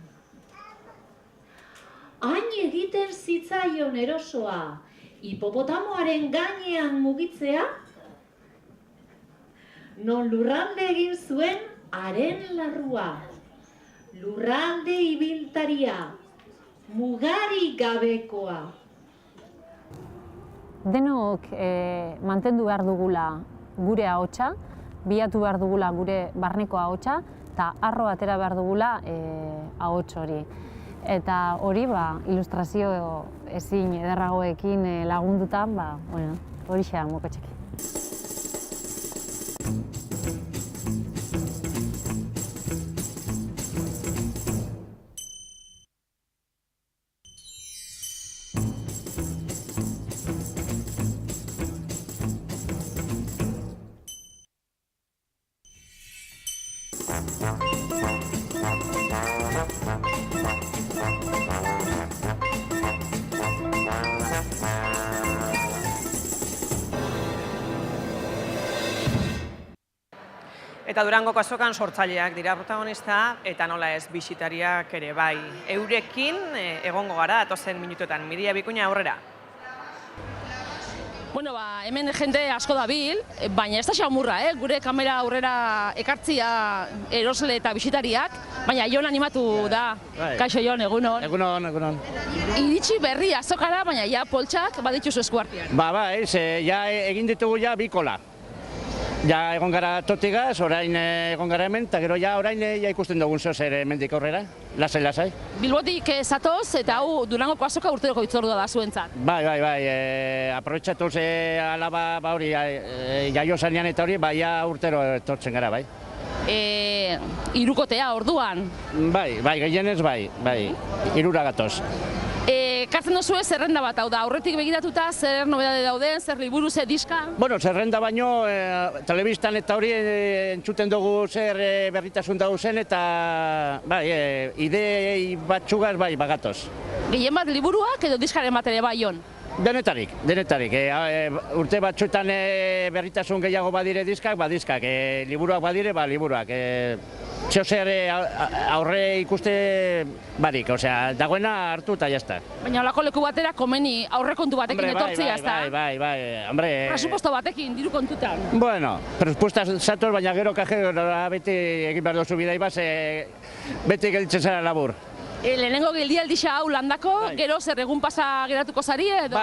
Hain egiten zitzaion erosoa, hipopotamoaren gainean mugitzea, non lurralde egin zuen haren larrua, lurralde ibiltaria, mugari gabekoa. denok mantendu behar dugula gure ahotsa, bilatu behar dugula gure barneko ahotsa, eta arro atera behar dugula ahots hori. Eta hori, ilustrazio ezin ederragoekin lagunduta, hori xa mokotxekin. Eta Durangoko azokan sortzaileak dira protagonista, eta nola ez bisitariak ere bai. Eurekin egongo gara, atozen minutuetan, Miria Bikuña aurrera. Bueno, hemen jende asko dabil, baina ez da xamurra, gure kamera aurrera ekartzia erosle eta bisitariak, baina Jon animatu da. Kaixo Jon, egunon. Egunon. Iritsi berri azokara, baina ja poltsak badituzu eskuartean. Ja egin ditugu ja bikola. Ja egon gara totigaz, orain egon gara hemen, eta gero ja orain ikusten dugun zoz ere hemendik aurrera, lasai. Bilbotik zatoz, eta hau Durangoko azoka urteroko hitzordua da zuentzat. Bai, aprobetxatuz alaba hori jaio zanean eta hori, ja urtero etortzen gara, bai. Hirukotea orduan? Bai, gehienez bai, hirura gatoz. Kartzen duzu zerrenda bat, hau da, aurretik begiratuta, zer nobedade dauden, zer liburu, zer diska? Bueno, zerrenda baino, telebistan eta hori entzuten dugu zer berritasun dugu zen, eta idei batxugaz bagatoz. Gehien bat liburuak edo diskaren bat ere bai, Jon? Denetarik. Urte batzuetan berritasun gehiago badire diskak, liburuak badire, liburuak. Txozer aurre ikuste barik, dagoena hartu eta jazta. Baina olako leku batera komeni aurrekontu batekin etortzia, ez da? Bai, hombre... Presupuesto batekin, diru kontutan. Bueno, presupuesta zatoz, baina gero kajera beti egin behar duzu bidai baz, beti gelditzen zara labur. Lehenengo geldialdixa hau landako, gero zer egun pasa geratuko zari edo?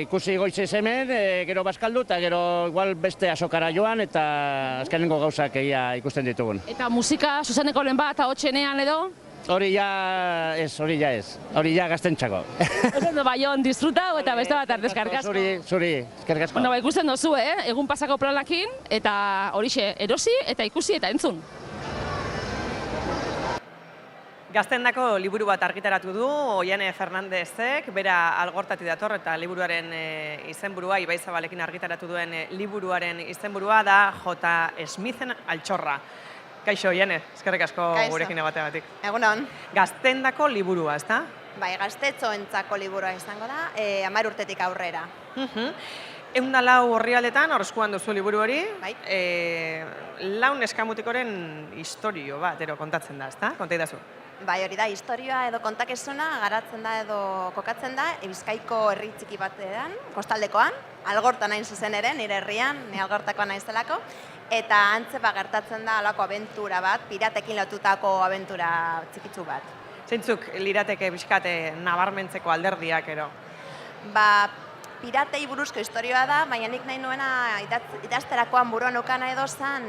Ikusi goizez hemen, gero bazkaldu eta gero igual beste azokara joan eta azkenengo gauzak ikusten ditugun. Eta musika zuzeneko lehen bat ahotsenean edo? Hori ja gaztentxako. Ondo Jon, disfrutau eta beste bat artezkarrik asko. Zuri, eskerrik asko. Bueno, ikusten dozu, egun pasako planakin, eta horixe erosi eta ikusi eta entzun. Gaztendako liburu bat argitaratu du, Oiane Fernandezek, bera Algortati dator eta liburuaren izenburua, Ibai Zabalekin argitaratu duen liburuaren izenburua da J. Smithen Altxorra. Kaixo, Oiane, eskerrik asko gurekin egoteagatik. Egunon. Gaztendako liburua, ezta? Bai, gaztetxoentzako liburua izango da, 10 urtetik aurrera. 104 orrialdetan, horrezkuan duzu liburu hori, laun eskamutikoren historio bat, kontatzen da, ezta? Konta idazu. Bai, hori da, historioa edo kontakizuna garatzen da edo kokatzen da Bizkaiko herri txiki batean, kostaldekoan, Algorta nain zuzen ere, nire herrian, ni Algortakoa naizelako, eta antze gertatzen da alako abentura bat, piratekin lotutako abentura txikitsu bat. Zeintzuk lirateke bizkate nabarmentzeko alderdiak ero? Piratei buruzko historioa da, baina nik nahi nuena idazterakoan buruan ukana edo zan,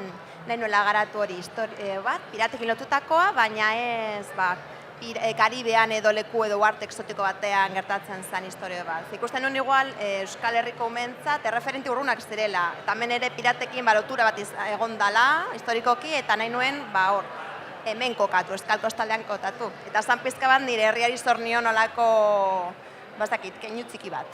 nahi nuela garatu hori bat, piratekin lotutakoa, baina ez Karibean edo leku edo arte exotiko batean gertatzen zen historio bat. Ikusten nuen igual Euskal Herriko umentzat erreferenti urrunak zirela, eta hemen ere piratekin lotura bat egon dala, historikoki, eta nahi nuen hemen kokatu, Euskal Kostaldean kokatu. Eta zan pizka bat nire herriari zor nion olako, keinu txiki bat.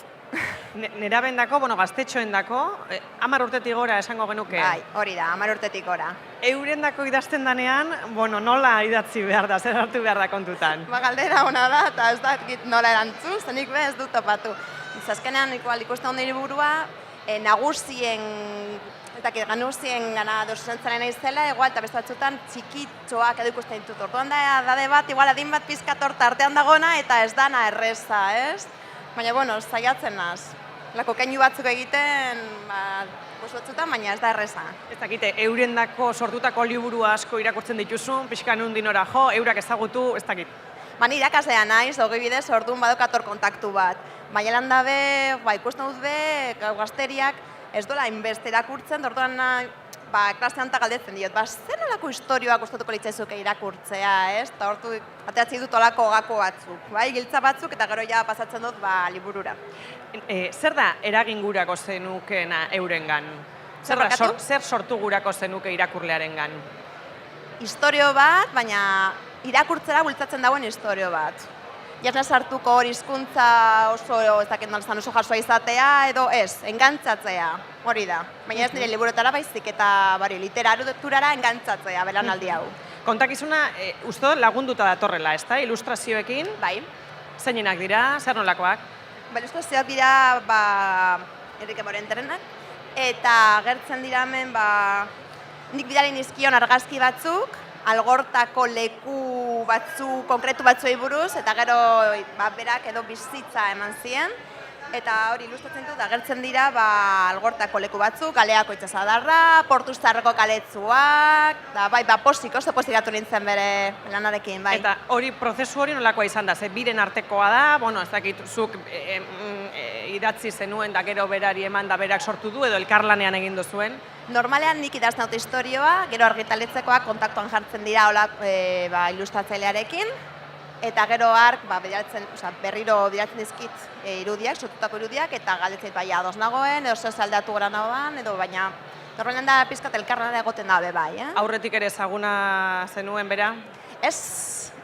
Nerabendako, gaztetxoendako, 10 urtetik gora esango genuke. Bai, hori da, 10 urtetik gora. Eurendako idazten danean, nola idatzi behar da, zer hartu behar da kontutan? Galdera hona da, eta ez da nola erantzu, zenik ez dut topatu. Azkenean ikusten hon nire burua, nagusien gana dozentzaren naizela, igual, eta beste batzutan txikitxoak edo ikusten ditut. Orduan da, dade bat, igual, adin bat pizkat artean dagona, eta ez dana erreza, ez? Baina, saiatzen naz. Lako keinu batzuk egiten, batzutan, baina ez da erreza. Ez dakite, eurendako sortutako liburu asko irakurtzen dituzun, pixka nundin ora jo, eurak ezagutu, ez dakit. Ni irakaslea naiz, hogei bidez, orduan badokator kontaktu bat. Mailan dabe, ikusten dut be, gazteriak ez dola inbeste irakurtzen, orduan klasean eta galdetzen diot, zer alako historioak gustatuko litzaizuke irakurtzea, ez? Eta hortu, ateratzi dut olako gako batzuk, giltza batzuk, eta gero ja pasatzen dut liburura. Zer da eragin gurako zenukena eurengan? Zer sortu gurako zenuke irakurlearengan? Historio bat, baina irakurtzera bultzatzen dagoen historio bat. Jasna sartuko hori hizkuntza oso ez dakit nolzan oso jasoa izatea edo ez, engantzatzea, hori da. Baina ez nire liburuetara baizik eta literaturara engantzatzea belanaldi hau. Kontakizuna, uste lagunduta datorrela, ez da? Ilustrazioekin? Bai. Zeinenak dira, zer nolakoak? Ilustrazioak dira Enrique Morenterenak, eta agertzen dira hemen nik bidali nizkion argazki batzuk, algortako leku konkretu batzuei buruz, eta gero berak edo bizitza eman zien, eta hori ilustratzen dut, agertzen dira algortako leku batzuk, Galeako itsasadarra, Portuztarreko kaletzuak, oso pozik gatu nintzen bere lanarekin, bai. Eta hori, prozesu hori nolakoa izan da, biren artekoa da, ez dakit, zuk idatzi zenuen da gero berari eman da berak sortu du, edo elkarlanean egin duzuen? Normalean nik idazten dut historioa, gero argitaletzekoak kontaktuan jartzen dira ilustratzailearekin, eta gero berriro bidaltzen dizkit irudiak, sortutako irudiak, eta galdetzen ados nagoen, edo zer aldatu gara nagoan, edo baina normalean da pizkat elkarlanera egoten dabe bai. Aurretik ere ezaguna zenuen bera?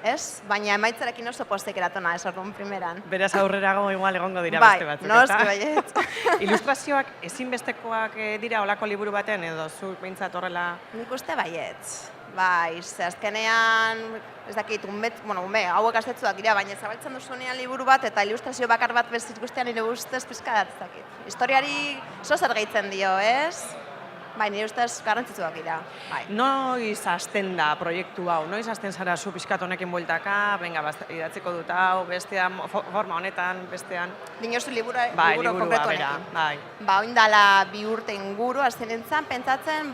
Ez, baina emaitzarekin oso postek eratona ez orduan primeran. Beraz aurrerago igual egongo dira beste batzuk, eta? Bai, noski baiet. Ilustrazioak ezinbestekoak dira olako liburu baten, edo zuk behintzat horrela? Nik uste baiet. Bai, azkenean, ez dakit, hauek gaztetzuak dira, baina zabaltzen duzunean liburu bat eta ilustrazio bakar bat beziz guztian nire ustez pizka ez dakit. Historiari oso zer gehitzen dio, ez? Bai, nire ustez garrantzitsuak dira. Noiz hasten da proiektu hau? Noiz hasten zara zu pixkat honekin bueltaka, idatziko dut hau, bestean, forma honetan, bestean? Dinozu liburu konkretu honekin. Oindala 2 urte inguru, hasten nintzen, pentsatzen,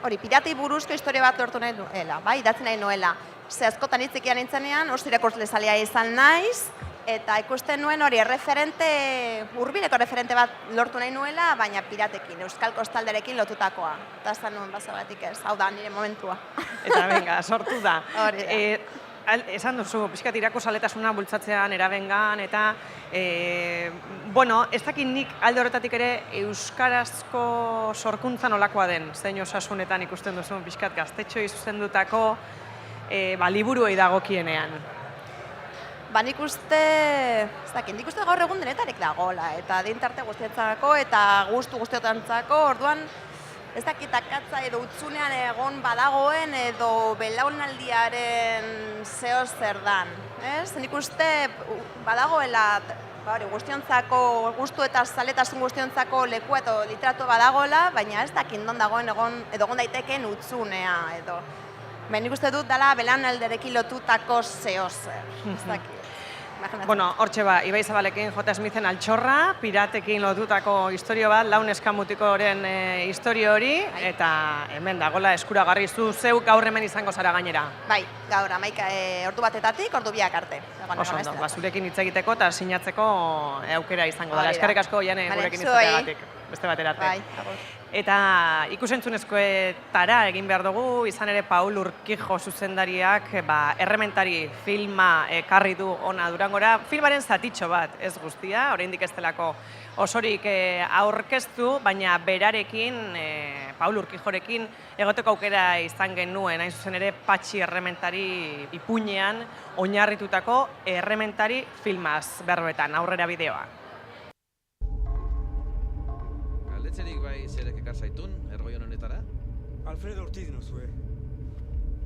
hori, piratei buruzko historia bat lortu nahi nuela, idatzen nahi nuela. Ze askotan hitzekian nintzenean, oso irakurtzailezailea izan naiz, eta ikusten nuen hori hurbileko referente bat lortu nahi nuela, baina piratekin, euskal kostalderekin lotutakoa. Eta zan nuen bazagatik ez, hau da nire momentua. Eta venga, sortu da. Hori da. Esan duzu, pixkat irakusaletasuna bultzatzean erabengan, eta ez dakit nik alde horretatik ere euskarazko sorkuntza nolakoa den, zein osasunetan ikusten duzu pixkat gaztetxoei zuzendutako liburuei dagokienean. Nik uste gaur egun denetarik dagoela, eta dintarte guztientzako eta gustu guztiotantzako, orduan ez dakit akatza edo utzunean egon badagoen edo belaunaldiaren zeo zer dan. Nik uste badagoela guztiontzako, gustu eta zaletasun guztiontzako lekua eta literatua badagoela, baina ez dakit non dagoen edo egon daitekeen utzunea edo. Nik uste dut dela belaunalderekin lotutako zeo zer. Hortxe Ibai Zabalekin, J. Smithen Altxorra, piratekin lotutako historio bat, Laun eskamutikoren historio hori, eta hemen dagoela eskuragarri zu zeuk gaur hemen izango zara gainera. Bai, gaur, ordu batetatik, ordu biak arte. Oso ondo, zurekin hitz egiteko eta sinatzeko aukera izango dela. Eskerrik asko, Jane, gurekin izateagatik, beste baterate. Eta ikusentzunezkoetara egin behar dugu, izan ere Paul Urquijo zuzendariak Errementari filma ekarri du ona Durangora. Filmaren zatitxo bat, ez guztia, oraindik ez delako osorik aurkeztu, baina berarekin, Paul Urquijorekin, egoteko aukera izan genuen, hain zuzen ere Patxi Errementari ipuinean oinarritutako Errementari filmaz berbetan, aurrera bideoa. Galdezerik bai zerek ekar zaitun, ergoion honetara? Alfredo Ortiz nozue,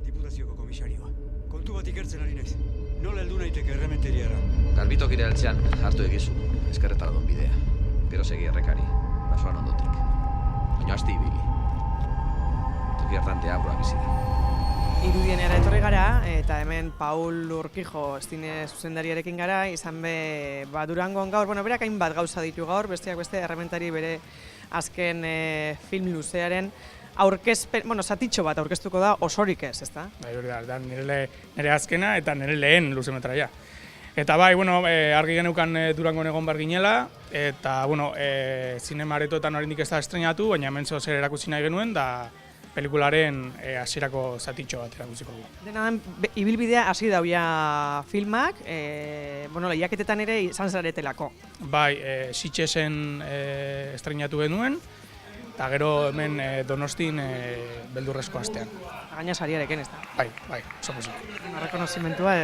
Diputazioko komisarioa. Kontu bat ikertzen ari naiz. Nola heldu naiteke Errementeriara? Garbitokire altzean hartu egizu, eskerretara don bidea. Gero segi errekari, basoan ondotik. Baina asti ibili. Toki hartante abroa bizira. Irudienera etorri gara, eta hemen Paul Urquijo zine zuzendariarekin gara, izan be Durangon gaur, berak hainbat gauza ditu gaur, besteak beste Errementari bere azken film luzearen aurkezpen, zatitxo bat aurkeztuko da osorik ez, ezta? Bai, hori da, nire azkena eta nire lehen luzemetraia. Eta bai, argi geneukan Durangon egon bar ginela, eta, zinema aretoetan oraindik ez da estrenatu, baina hemen zer erakutsi nahi genuen, da pelikularen hasierako zatitxo bat erakutsiko du. Dena den, ibilbidea hasi dauia filmak, lehiaketetan ere izan zaretelako. Bai, Sitxesen estrenatu genuen, eta gero hemen Donostin beldurrezko astean. Gaina sariarekin, ez da? Bai, oso posik. Rekonozimentua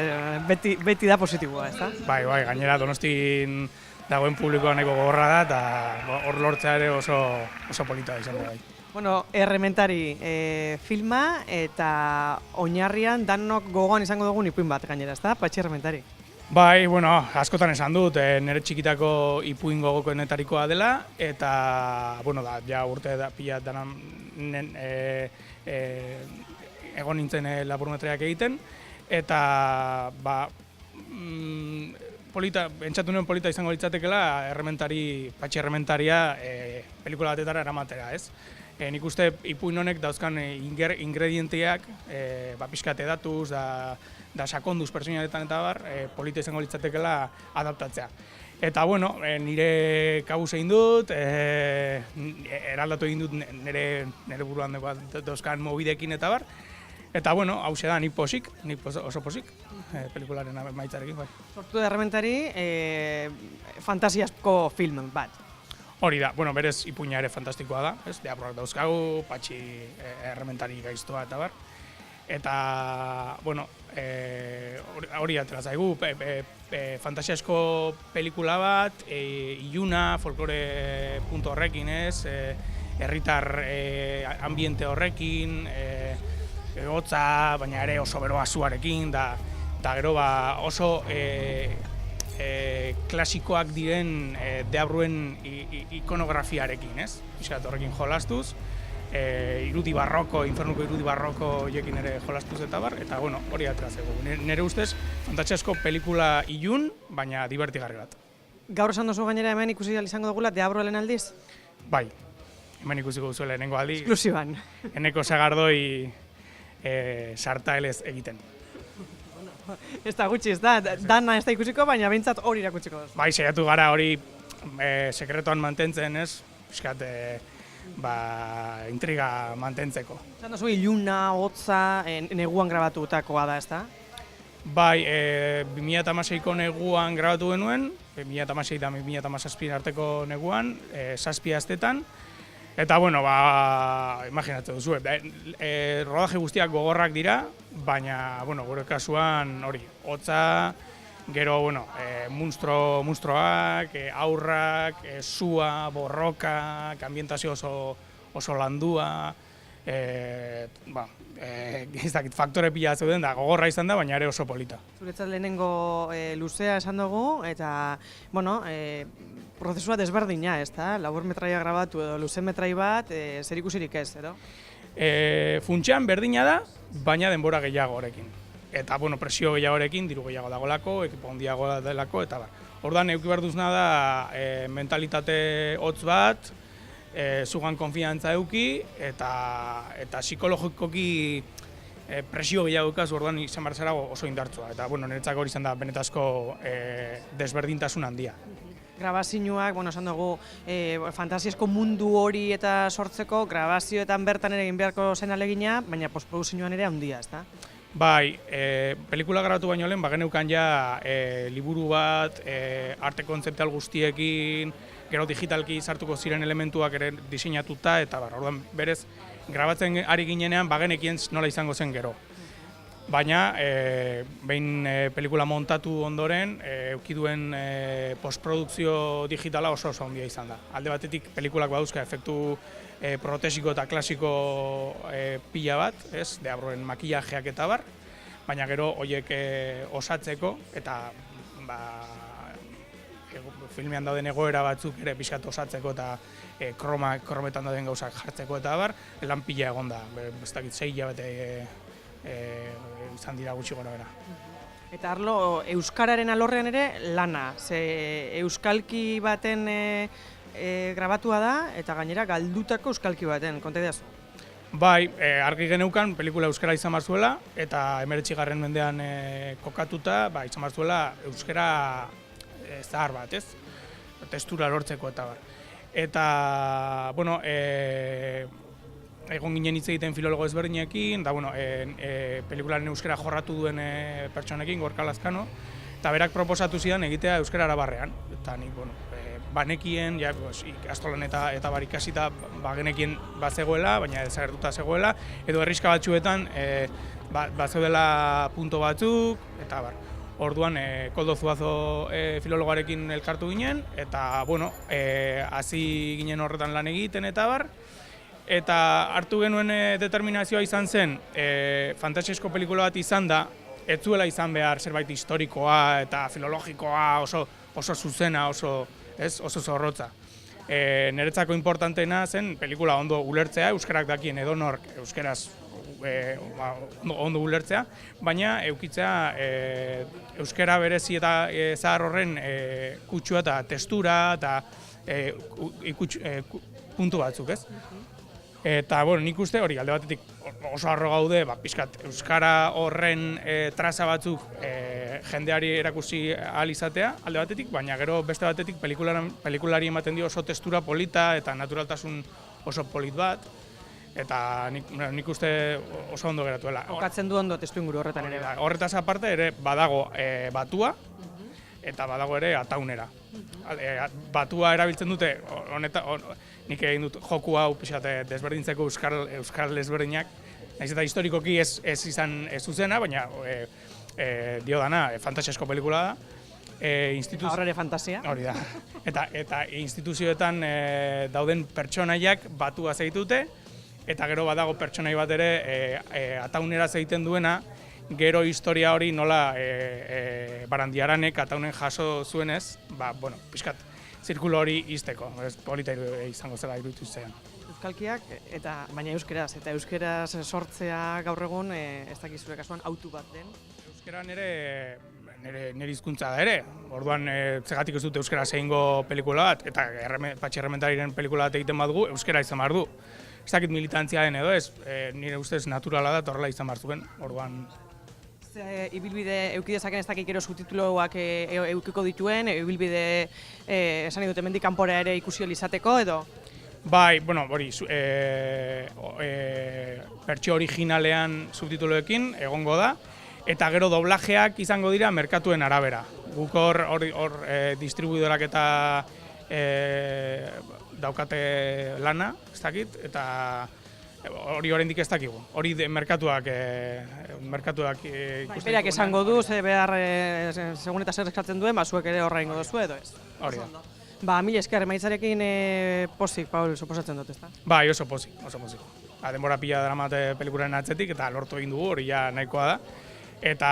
beti da positiboa, ez da? Bai, gainera Donostin dagoen publikoa nahiko gogorra da, eta hor lortzea ere oso polita izan da bai. Errementari filma eta oinarrian danok gogoan izango dugun ipuin bat gainera, ez da? Patxi Errementari. Bai, askotan esan dut, nire txikitako ipuin gogokoenetarikoa dela, eta, ja urte da pila danan egon nintzen laburmetriak egiten, eta, pentsatu nuen polita izango litzatekela Patxi Errementaria pelikula batetara eramatera, ez? Nik uste ipuin honek dauzkan ingredienteak pixkate datuz, da sakonduz pertsonaletan eta bar, polita izango litzatekela adaptatzea. Eta, nire kabuz egin dut, eraldatu egin dut nire buruan dauzkan mobidekin eta bar, eta, hauxe da, nik oso posik, pelikularen maitzarekin, bai. Sortu da Errementari fantasiazko film bat. Hori da, berez ipuina ere fantastikoa da, ez? Deabroak dauzkagu, Patxi Errementari gaiztoa eta bar. Eta, hori atera zaigu, fantasiazko pelikula bat, iluna, folklore punto horrekin, ez? Herritar ambiente horrekin, hotza, baina ere oso beroa zuarekin, da gero oso klasikoak diren deabruen ikonografiarekin, ez? Piskat horrekin jolastuz, irudi barroko, infernuko irudi barroko joekin ere jolastuz eta bar, eta hori atera zego. Nire ustez, fantasiazko pelikula ilun, baina divertigarri bat. Gaur esan duzu gainera hemen ikusi izango dugula deabro lehen aldiz? Bai, hemen ikusiko duzu lehenengo aldi. Esklusiban. Eneko Sagardoi sartaelez egiten. Ez da gutxi, ez da, dana ez da ikusiko, baina behintzat hori irakutsiko duzu. Bai, saiatu gara hori sekretuan mantentzen, ez? Piskat, intriga mantentzeko. Esan duzu iluna, hotza, neguan grabatutakoa da, ez da? Bai, 2016ko neguan grabatu genuen, 2016 eta 2017 arteko neguan, 7 astetan. Eta, imaginatzen duzu, rodaje guztiak gogorrak dira, baina, gure kasuan hori, hotza, gero, munstroak, aurrak, sua, borrokak, ambientazio oso landua, faktore pila zeuden da, gogorra izan da, baina ere oso polita. Zuretzat lehenengo luzea esan dugu, eta, prozesua desberdina, ez da? Laburmetraia grabatu edo luzemetrai bat, zer ikusirik ez, edo? Funtsean berdina da, baina denbora gehiago horrekin. Eta, presio gehiago horrekin, diru gehiago dagolako, ekipo handiago delako, eta bar. Orduan, euki behar duzna da mentalitate hotz bat, zugan konfiantza euki, eta psikologikoki presio gehiago eukaz, orduan izan behar zara oso indartsua. Eta, niretzako hori izan da benetazko desberdintasun handia. Grabazioak, esan dugu, fantasiazko mundu hori eta sortzeko, grabazioetan bertan ere egin beharko zen alegina, baina postprodukzioan ere handia, ez da? Bai, pelikula grabatu baino lehen, geneukan ja liburu bat, arte kontzeptual guztiekin, gero digitalki sartuko ziren elementuak ere diseinatuta, eta orduan berez, grabatzen ari ginenean, bagenekien nola izango zen gero. Baina, behin pelikula montatu ondoren, eukiduen postprodukzio digitala oso handia izan da. Alde batetik, pelikulak badauzka efektu protesiko eta klasiko pila bat, ez, deabroen makillajeak eta bar, baina gero horiek osatzeko eta filmean dauden egoera batzuk ere pixkat osatzeko eta krometan dauden gauzak jartzeko eta bar, lan pila egon da, ez dakit 6 hilabete izan dira gutxi gora bera. Eta arlo, euskararen alorrean ere lana, ze euskalki baten grabatua da, eta gainera galdutako euskalki baten, konta idazu? Bai, argi geneukan pelikula euskara izan marzuela, eta 19. mendean kokatuta, izan marzuela euskara zahar bat, ez? Testura lortzeko eta bar. Eta, bueno, egon ginen hitz egiten filologo ezberdinekin, da, bueno, pelikularen euskara jorratu duen pertsonekin, Gorka Lazkano, eta berak proposatu zidan egitea euskara arabarrean. Eta nik, bueno, banekien, ikastolan eta bar ikasita genekien bazegoela, baina desagertuta zegoela, edo herriska batzuetan bazeudela punto batzuk, eta bar. Orduan, Koldo Zuazo filologoarekin elkartu ginen, eta, bueno, hasi ginen horretan lan egiten eta bar. Eta hartu genuen determinazioa izan zen, fantasiasko pelikula bat izan da, ez zuela izan behar zerbait historikoa eta filologikoa, oso zuzena, oso zorrotza. Niretzako importanteena zen pelikula ondo ulertzea, euskarak dakien edonork euskaraz ondo ulertzea, baina eukitzea euskara berezi eta zahar horren kutsua eta testura eta puntu batzuk, ez? Eta, bueno, nik uste hori, alde batetik oso harro gaude, pixkat euskara horren traza batzuk jendeari erakusi ahal izatea, alde batetik, baina gero beste batetik pelikulari ematen dio oso testura polita eta naturaltasun oso polit bat, eta nik uste oso ondo geratuela. Kokatzen du ondo testu inguru horretan ere. Horretaz aparte ere badago batua, eta badago ere ataunera. Batua erabiltzen dute, nik egin dut joku hau desberdintzeko euskal desberdinak, nahiz eta historikoki ez izan zuzena, baina dio dana, fantasiasko pelikula da. Horre fantasia. Hori da. Eta instituzioetan dauden pertsonaiak batua zeitute, eta gero badago pertsonai bat ere ataunera zeiten duena, gero historia hori nola Barandiaranek ataunen jaso zuenez, bueno, pixkat, zirkulo hori izteko, polita izango zela iruditu zean. Euskalkiak, baina euskeraz, eta euskeraz sortzea gaur egun, ez dakizure kasuan, autu bat den? Euskera nire hizkuntza da ere, orduan zegatik ez dute euskera egingo pelikula bat, eta Patxi Errementariren pelikula bat egiten badugu, euskera izan behar du. Ez dakit militantzia den edo ez, nire ustez naturala da eta horrela izan behar zuen, orduan. Ibilbide eukidezaken ez dakik ero subtituloak eukiko dituen, ibilbide esan dut hemendik kanpora ere ikusi izateko edo? Bai, bueno, hori, bertsio originalean subtituloekin egongo da, eta gero doblajeak izango dira merkatuen arabera. Guk hor distribuidorak eta daukate lana, ez dakit, eta hori oraindik ez dakigu. Hori merkatuak ikusten. Berak esango du, behar segun eta zer eskatzen duen, zuek ere horra ingo duzu edo ez? Hori da. Mila esker, emaitzarekin pozik, Paul, suposatzen dut, ezta? Bai, oso pozik. Denbora pila daramate pelikularen atzetik, eta lortu egin dugu, hori ja nahikoa da. Eta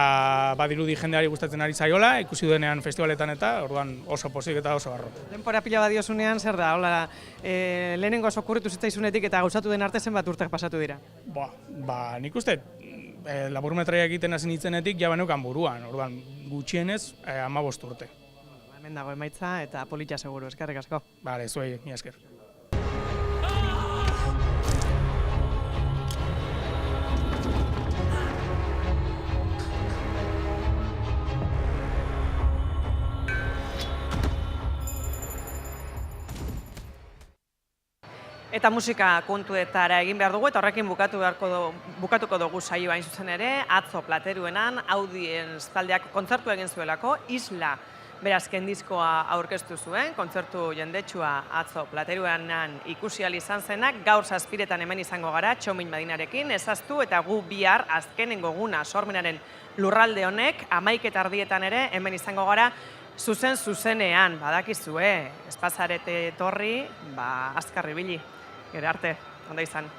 badirudi jendeari gustatzen ari zaiola, ikusi duenean festivaletan eta orduan oso pozik eta oso harro. Denbora pila badiozunean, zer da? Hola, lehenengo oso kurritu zitzaizunetik eta gauzatu den arte zenbat urteak pasatu dira? Nik uste, laburmetraia egiten hasi nintzenetik ja baneukan buruan, orduan gutxienez 15 urte. Hemen dago emaitza eta polita seguru, eskerrik asko. Bale, zuei, mila esker. Eta musika kontuetara egin behar dugu, eta horrekin bukatuko dugu saioa hain zuzen ere, atzo Plateruenan, Audience taldeak kontzertu egin zuelako, Isla berazken diskoa aurkeztu zuen, kontzertu jendetsua atzo Plateruenan ikusi ahal izan zenak, gaur 7:00 hemen izango gara, Txomin Madinarekin, ezaztu eta gu bihar azkenengo guna Sormenaren lurralde honek, 11:00 ere hemen izango gara, zuzenean, badakizue, espazarete etorri, azkar ibili. Gero arte, ondo izan.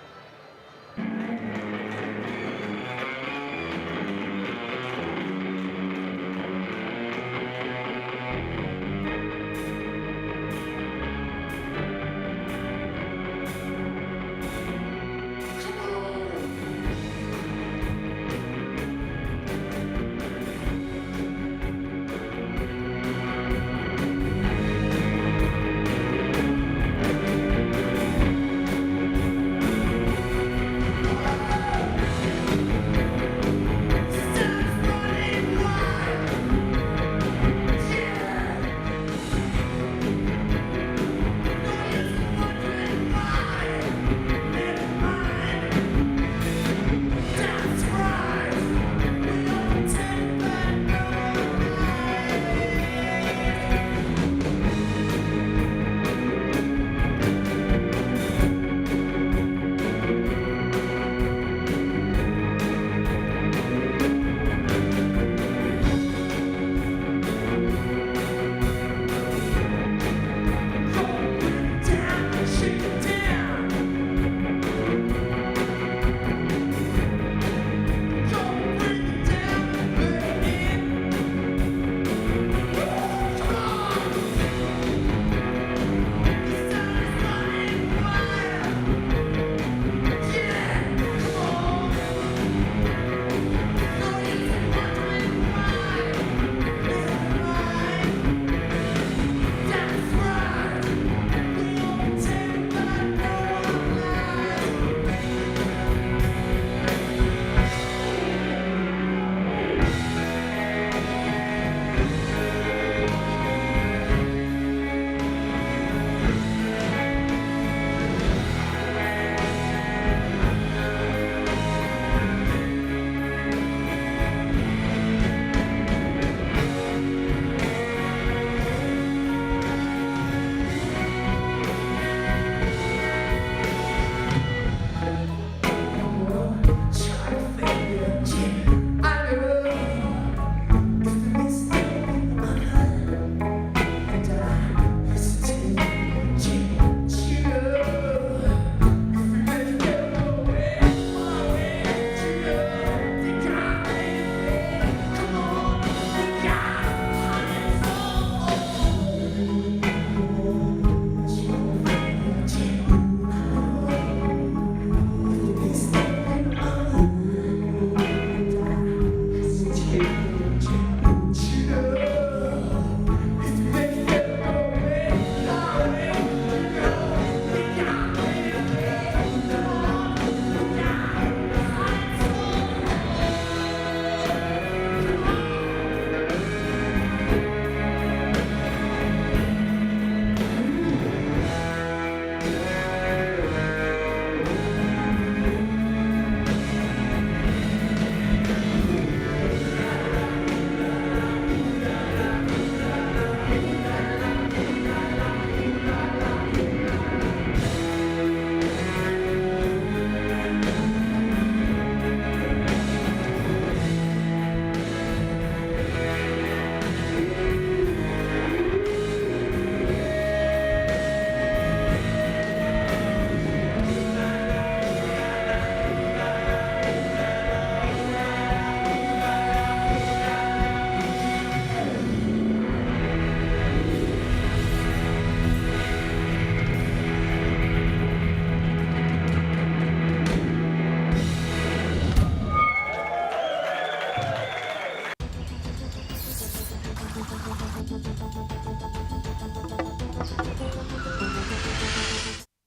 Agur.